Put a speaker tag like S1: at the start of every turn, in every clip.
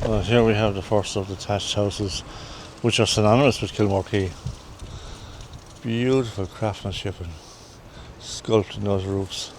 S1: Well, here we have the first of the thatched houses, which are synonymous with Kilmore Quay. Beautiful craftsmanship and sculpted in those roofs.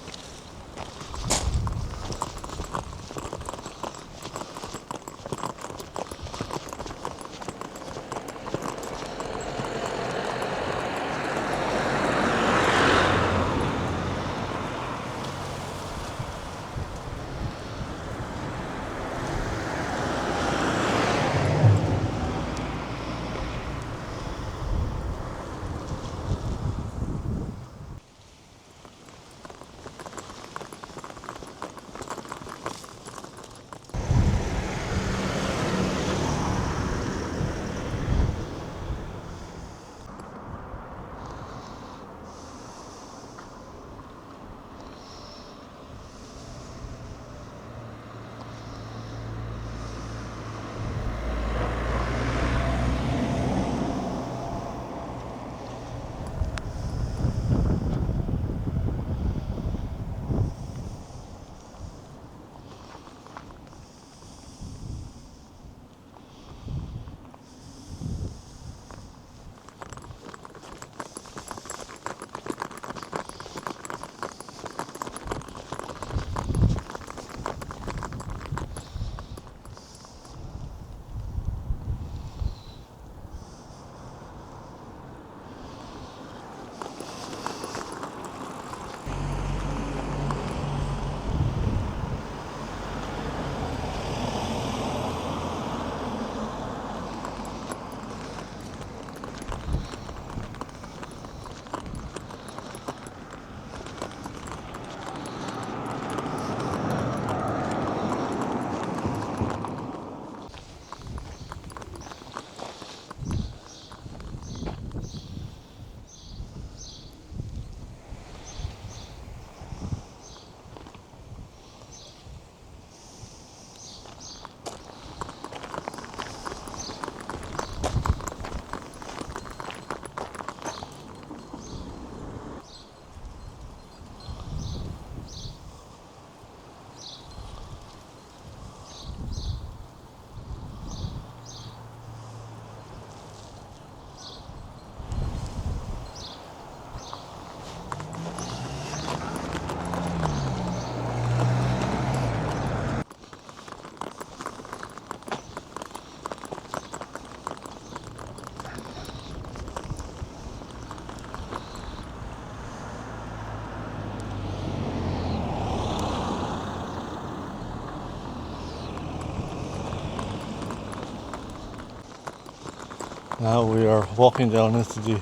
S1: Now we are walking down into the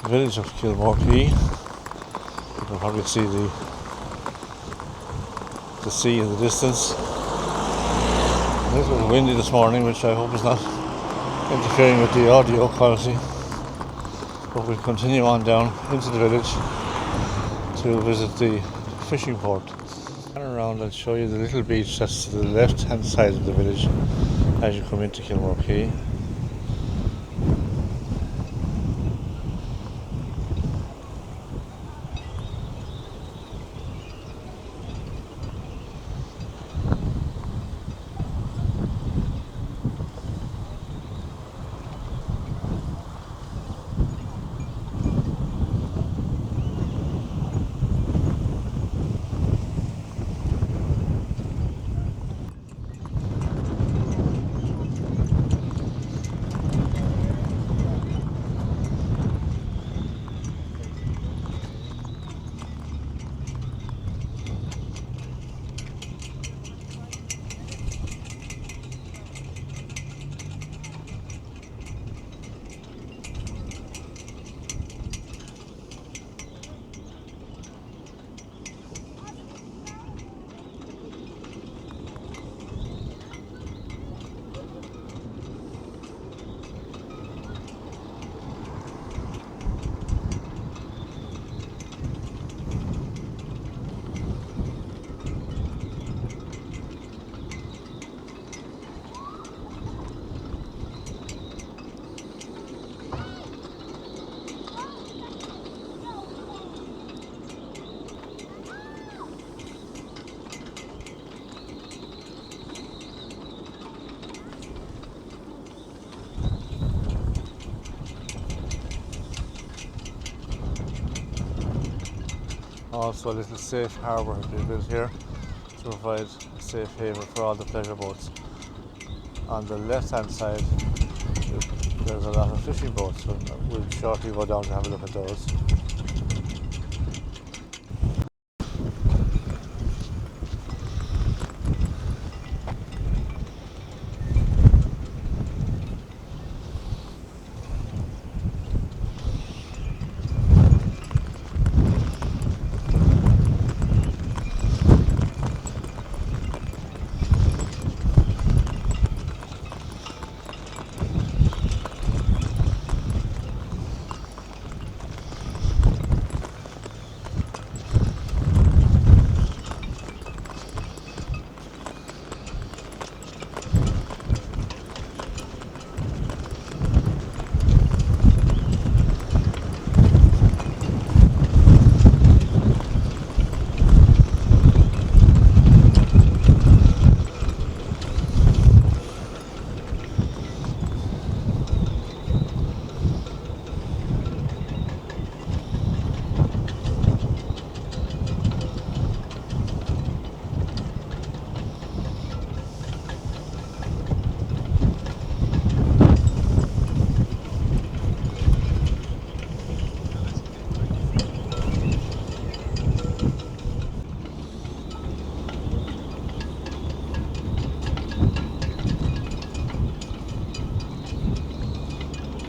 S1: village of Kilmore Quay. You can probably see the sea in the distance. A little windy this morning, which I hope is not interfering with the audio quality. But we'll continue on down into the village to visit the fishing port. Turn around and show you the little beach that's to the left hand side of the village as you come into Kilmore Quay. Also a little safe harbour has been built here to provide a safe haven for all the pleasure boats. On the left hand side there's a lot of fishing boats, so we'll shortly go down to have a look at those.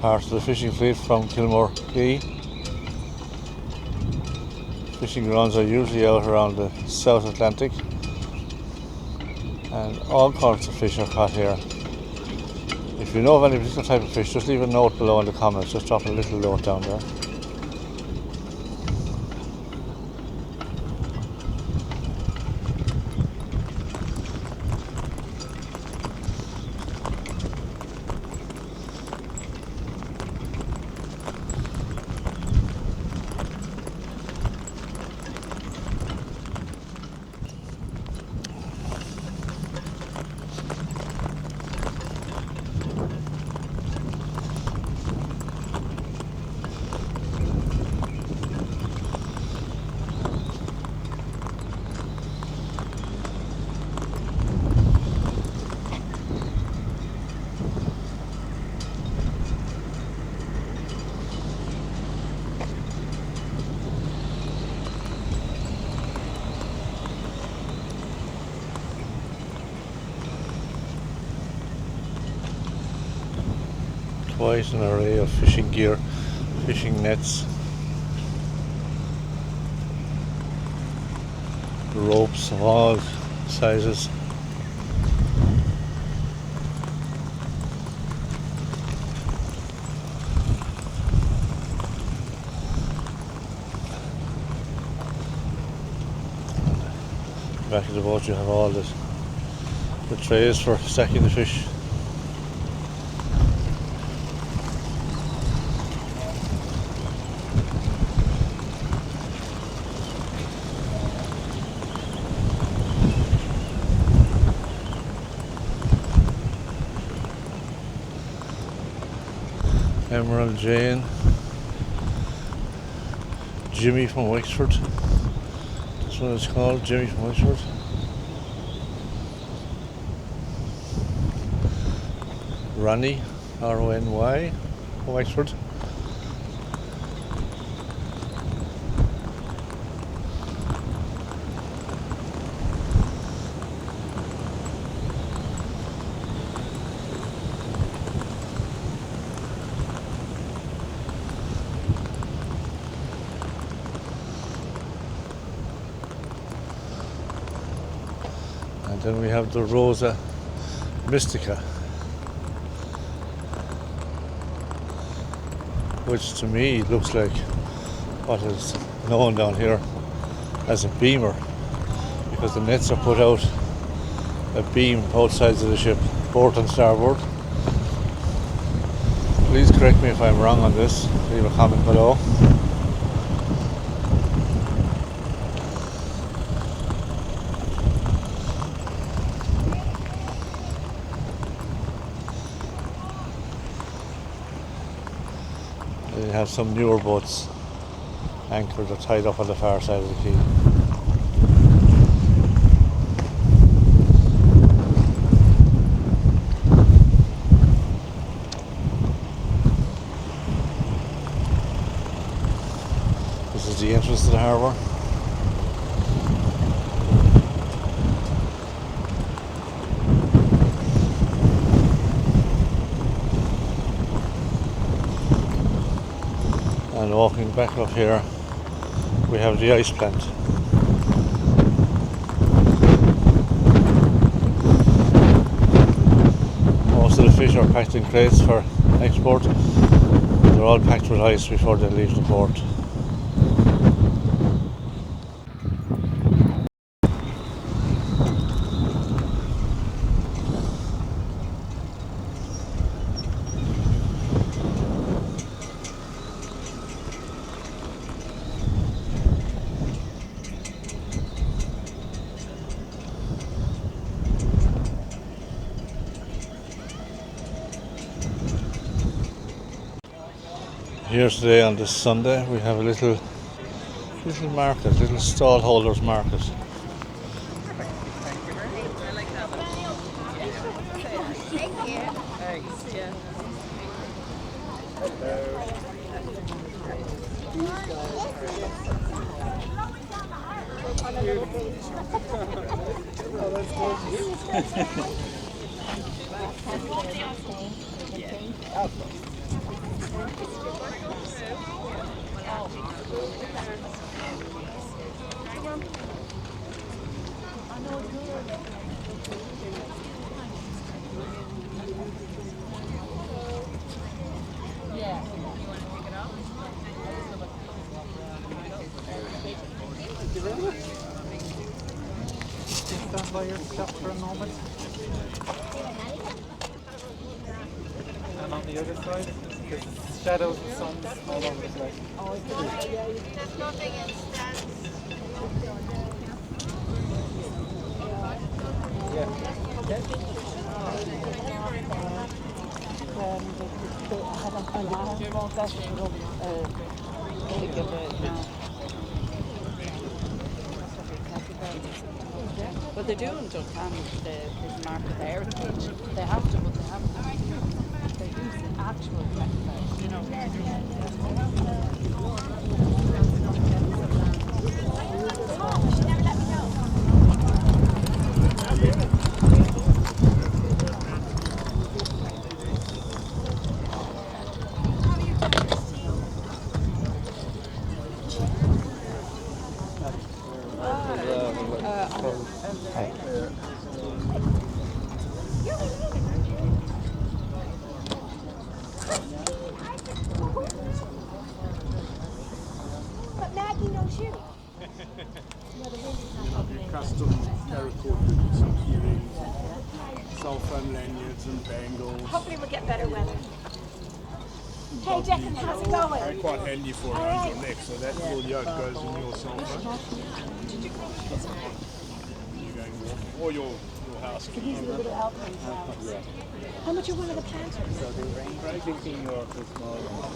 S1: Part of the fishing fleet from Kilmore Quay. Fishing grounds are usually out around the South Atlantic, and all kinds of fish are caught here. If you know of any particular type of fish, just leave a note below in the comments, just drop a little note down there. Quite an array of fishing gear, fishing nets, ropes of all sizes. Back of the boat you have all the trays for stacking the fish. Emerald Jane, Jimmy from Wexford. That's what it's called, Jimmy from Wexford. Ronny, R-O-N-Y, from Wexford. And then we have the Rosa Mystica, which to me looks like what is known down here as a beamer, because the nets are put out a beam both sides of the ship, port and starboard. Please correct me if I'm wrong on this, leave a comment below. They have some newer boats anchored or tied up on the far side of the quay. This is the entrance to the harbour. And walking back up here, we have the ice plant. Most of the fish are packed in crates for export. They're all packed with ice before they leave the port. Here today on this Sunday we have a little market, little stall holders market.
S2: Stand by your stuff for a moment. And on the other side, there's shadows and suns all over the place.
S3: There's nothing in stands.
S4: But they're doing just this market there. They have to, but they haven't. They use the actual breakfast, you know.
S3: But Maggie knows you.
S5: Custom terracotta with some keyrings, Southern lanyards and bangles.
S3: Hopefully we'll get better weather. Hey Declan, how's it going?
S5: They're quite handy for around your neck, so that little yoke goes in your sofa. You're going walking, or your house.
S3: He's a little help How much are one of the planters?
S2: So the range between your small one,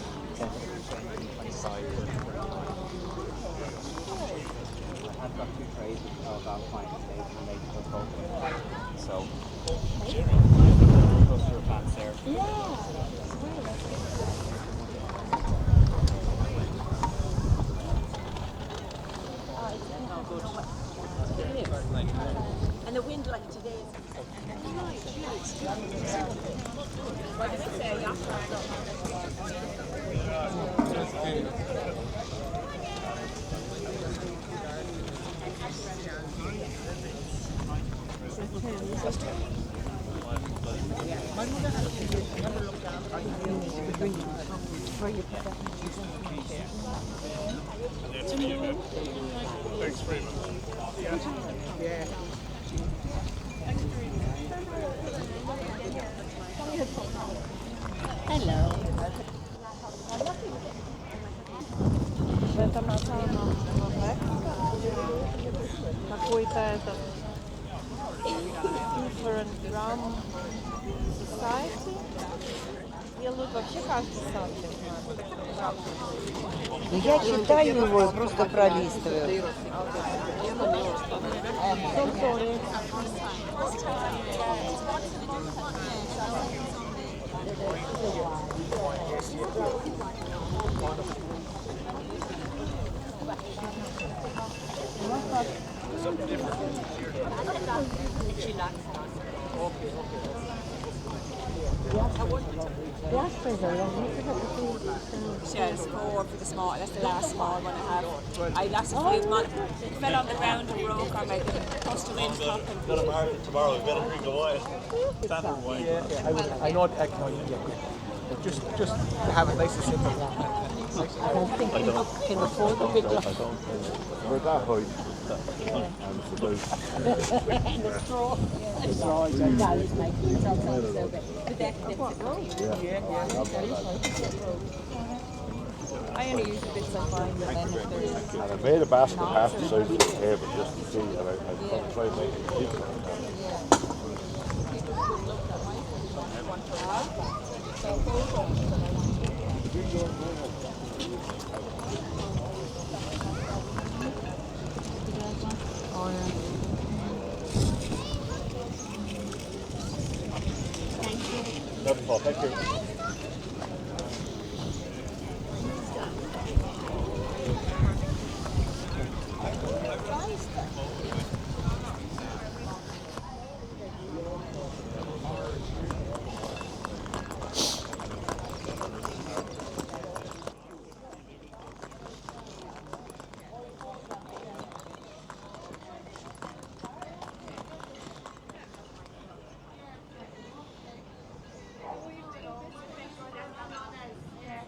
S2: 25. I've got 2 trays of alpine steak and made for both. So, cluster of plants there.
S3: And the wind like today is... What did they say?
S5: Thanks very much.
S2: Yeah.
S4: Hello.
S6: Vänta med att ta någon rätt. Man får inte äta for a drum society. делают вообще каждый сад.
S7: Ну, я читаю его и просто пролистываю.
S3: Shells, 4 for the small. That's the last small one I have. I lost a few of them. It fell on the ground and broke on my pushed the wind top and
S1: Got a market tomorrow, we better drink the wine. Standard wine.
S2: I know that no, yeah, but just to have it nice and simple.
S7: I don't think can afford the big glass.
S1: We're that height. And it's about
S7: And the straw. That is making it sound so bad. But
S6: I only use the bits I find, and then if there's
S1: and I made a basket half the size of the table just to see, and I tried to make it cheaper. Thank you.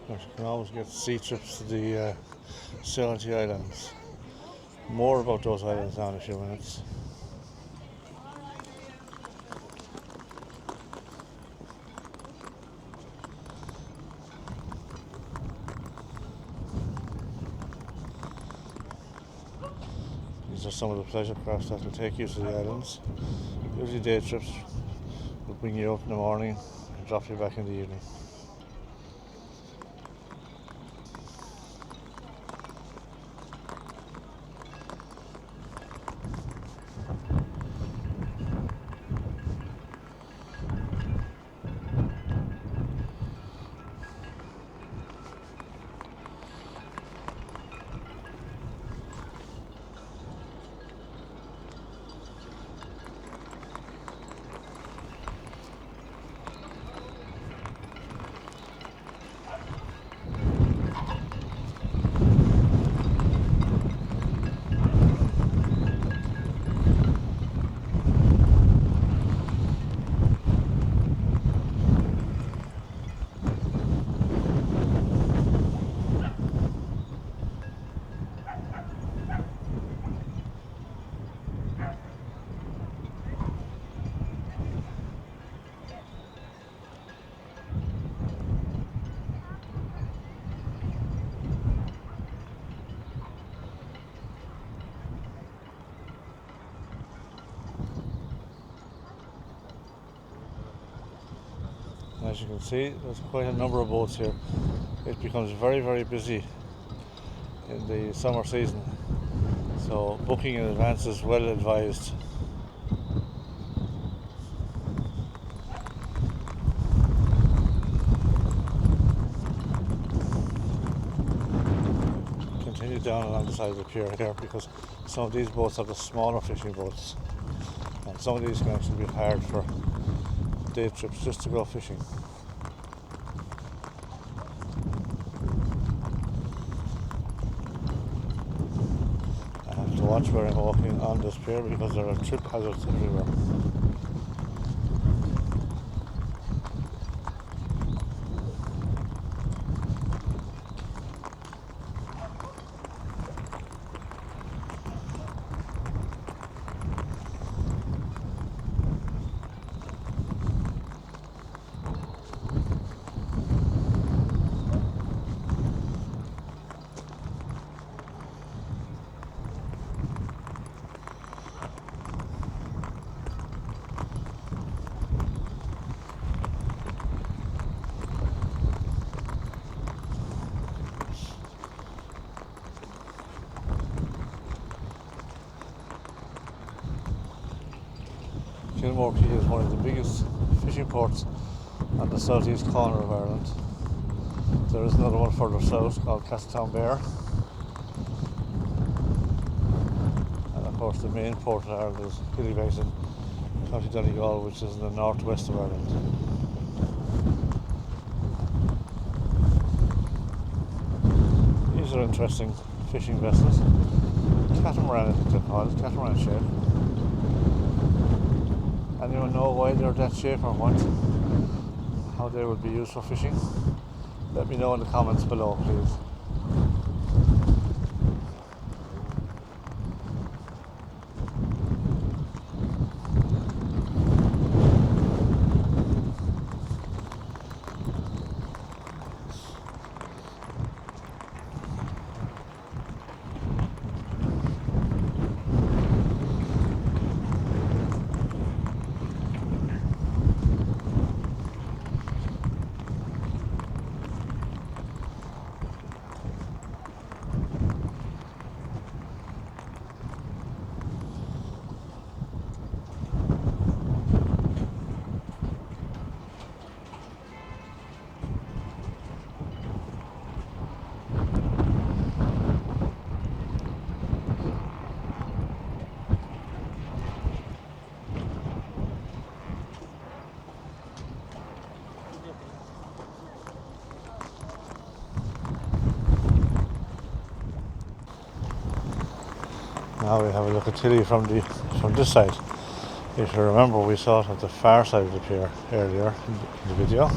S1: You can always get sea trips to the Saltee Islands. More about those islands now in a few minutes. These are some of the pleasure crafts that will take you to the islands. Usually day trips will bring you up in the morning and drop you back in the evening. As you can see, there's quite a number of boats here. It becomes very, very busy in the summer season, so booking in advance is well advised. Continue down along the side of the pier here, because some of these boats are the smaller fishing boats, and some of these can actually be hired for day trips just to go fishing. I have to watch where I'm walking on this pier because there are trip hazards everywhere. Kilmore Quay is one of the biggest fishing ports on the southeast corner of Ireland. There is another one further south called Castletown Bear. And of course the main port of Ireland is Killybasin, County Donegal, which is in the northwest of Ireland. These are interesting fishing vessels. Catamaran, I think they're called, catamaran shape. Anyone know why they're that shape or what? How they would be used for fishing? Let me know in the comments below, please. Now we have a look at Tilly from this side. If you remember, we saw it at the far side of the pier earlier in the video.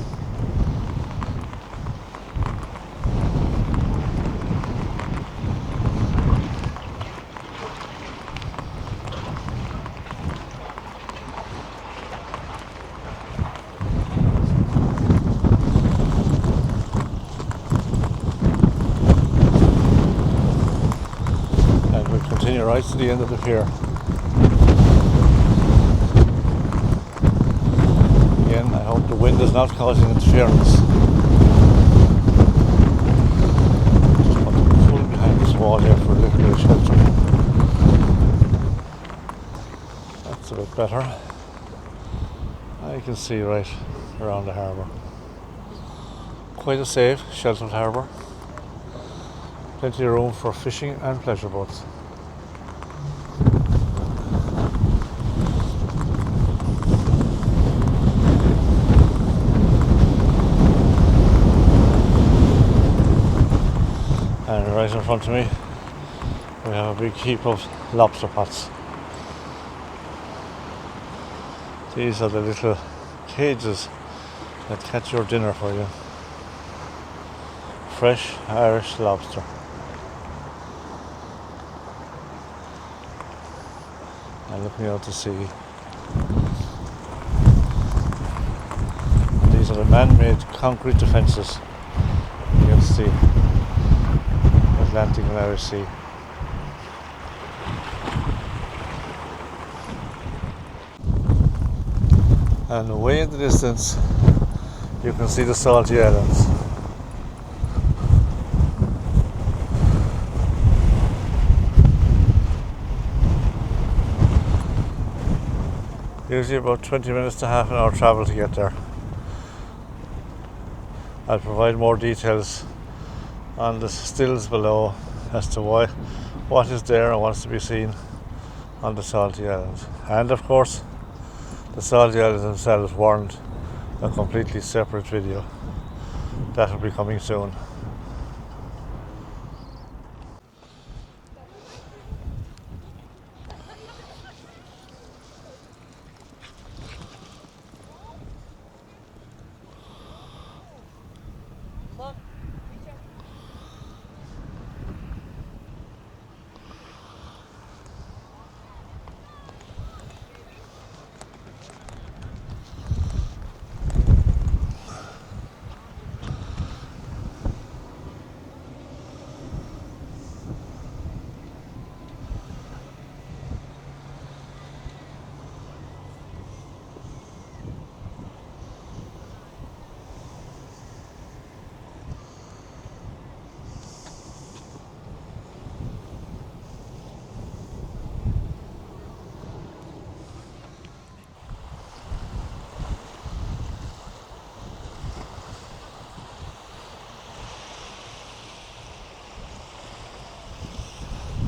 S1: Continue right to the end of the pier. Again, I hope the wind is not causing interference. Just want to pull behind this wall here for a little bit of shelter. That's a bit better. I can see right around the harbour. Quite a safe, sheltered harbour. Plenty of room for fishing and pleasure boats. And right in front of me we have a big heap of lobster pots. These are the little cages that catch your dinner for you. Fresh Irish lobster. And looking out to sea. These are the man-made concrete defences against the Atlantic and Irish Sea. And away in the distance you can see the Saltee Islands. Usually about 20 minutes to half an hour travel to get there. I'll provide more details on the stills below as to what is there and what's to be seen on the Saltee Islands. And of course, the Saltee Islands themselves warrant a completely separate video. That will be coming soon.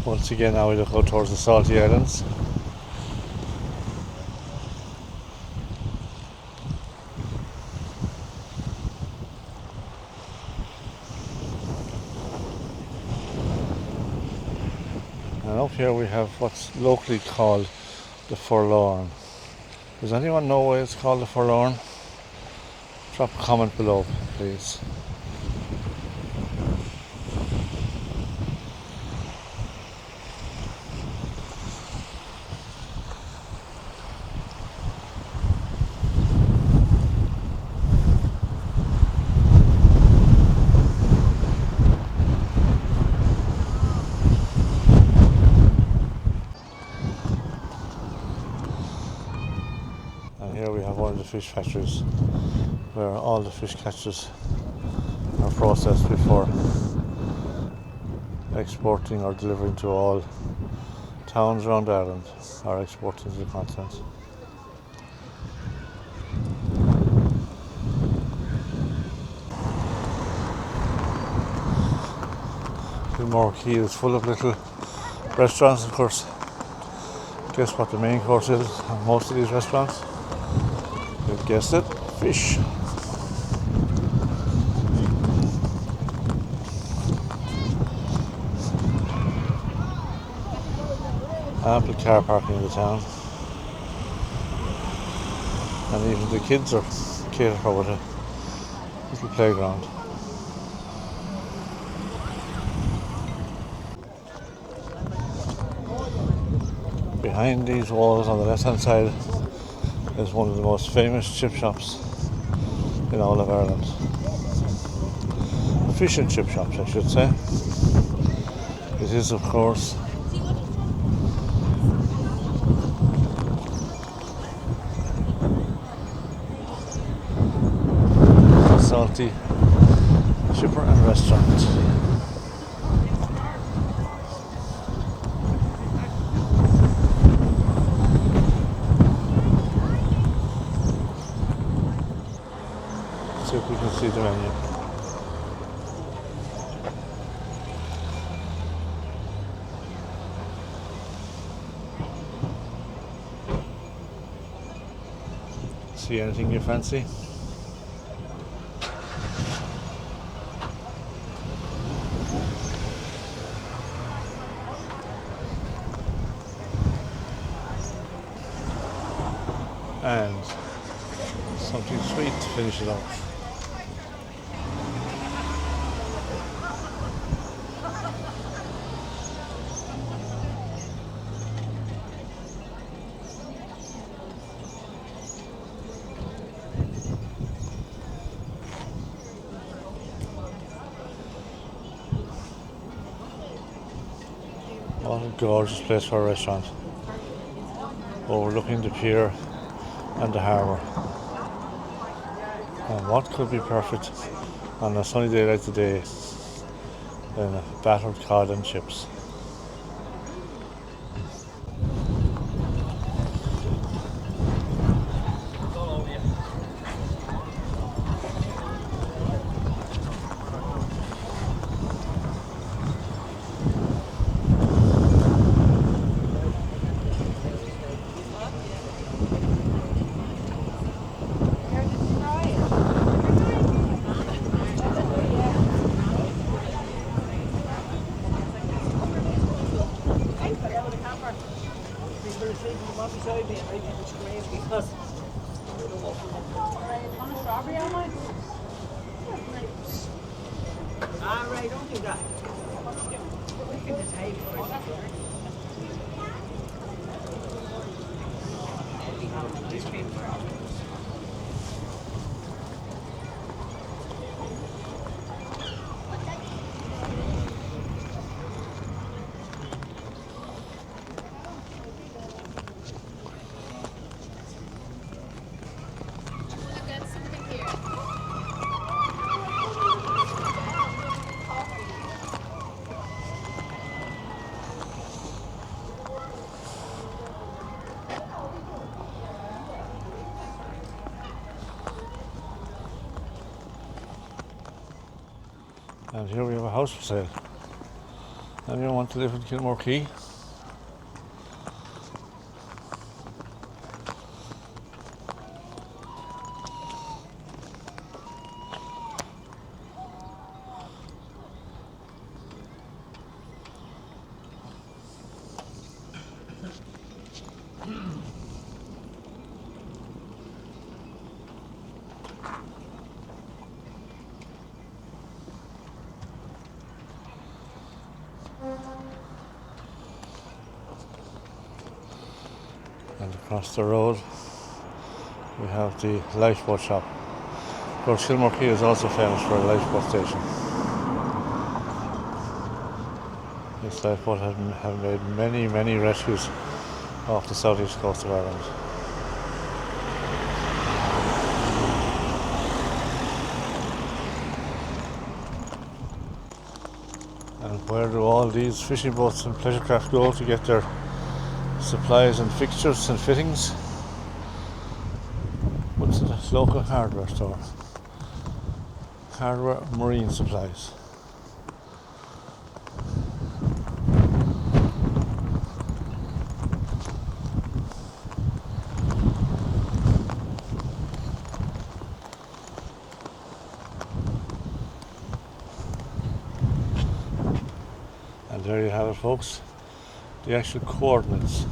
S1: Once again, now we look out towards the Saltee Islands. And up here we have what's locally called the Forlorn. Does anyone know why it's called the Forlorn? Drop a comment below, please. And here we have one of the fish factories where all the fish catches are processed before exporting or delivering to all towns around Ireland or exporting to the continent. Kilmore Quay is full of little restaurants, of course. Guess what the main course is at most of these restaurants? You guessed it, fish. Ample car parking in the town. And even the kids are catered for with a little playground. Behind these walls on the left hand side is one of the most famous chip shops in all of Ireland. Fish and chip shops, I should say. It is, of course, Saltee Chipper and Restaurant. See if we can see the menu. See anything you fancy? And something sweet to finish it off. What a gorgeous place for a restaurant, overlooking the pier and the harbour. And what could be perfect on a sunny day like today than a battered cod and chips? And here we have a house for sale. Anyone want to live in Kilmore Quay? And across the road we have the lifeboat shop. Of course, Kilmore Quay is also famous for a lifeboat station. This lifeboat have made many rescues off the southeast coast of Ireland. And where do all these fishing boats and pleasure craft go to get their supplies and fixtures and fittings? What's the local hardware store? Hardware Marine Supplies. And there you have it, folks, the actual coordinates